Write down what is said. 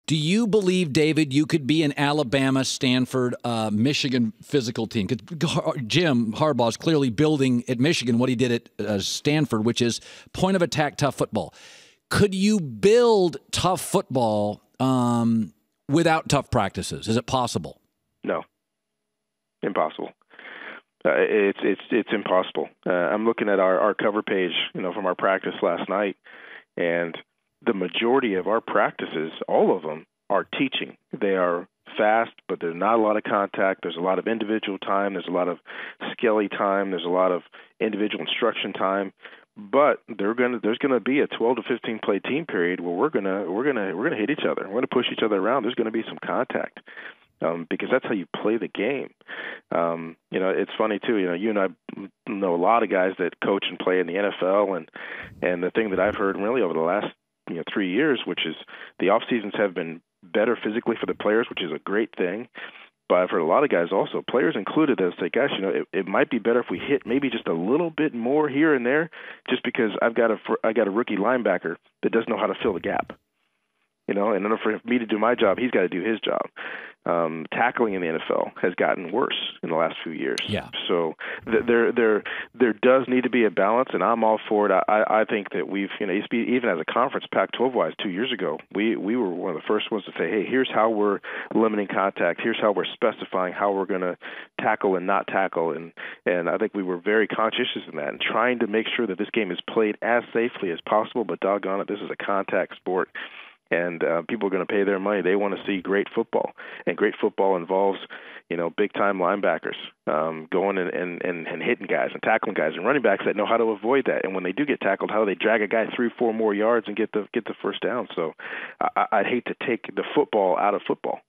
Do you believe, David, you could be an Alabama, Stanford, Michigan physical team? Because Jim Harbaugh is clearly building at Michigan what he did at Stanford, which is point-of-attack tough football. Could you build tough football without tough practices? Is it possible? No. Impossible. It's impossible. I'm looking at our cover page, from our practice last night, and the majority of our practices, all of them, are teaching. They are fast, but there's not a lot of contact. There's a lot of individual time. There's a lot of skelly time. There's a lot of individual instruction time. But there's going to be a 12 to 15 play team period where we're gonna hit each other. We're going to push each other around. There's going to be some contact. Because that's how you play the game. It's funny too. You and I know a lot of guys that coach and play in the NFL, and the thing that I've heard really over the last 3 years, which is the off seasons have been better physically for the players, which is a great thing. But I've heard a lot of guys also, players included, that say, gosh, it might be better if we hit maybe just a little bit more here and there, just because I got a rookie linebacker that doesn't know how to fill the gap. In order for me to do my job, he's got to do his job. Tackling in the NFL has gotten worse in the last few years. Yeah. So there does need to be a balance, and I'm all for it. I think that we've, even as a conference, Pac-12-wise, 2 years ago, we were one of the first ones to say, hey, here's how we're limiting contact. Here's how we're specifying how we're going to tackle and not tackle. And I think we were very conscientious in that and trying to make sure that this game is played as safely as possible. But doggone it, this is a contact sport. And people are going to pay their money. They want to see great football, and great football involves, big-time linebackers going and hitting guys and tackling guys, and running backs that know how to avoid that. And when they do get tackled, how do they drag a guy 3-4 more yards and get the first down? So I'd hate to take the football out of football.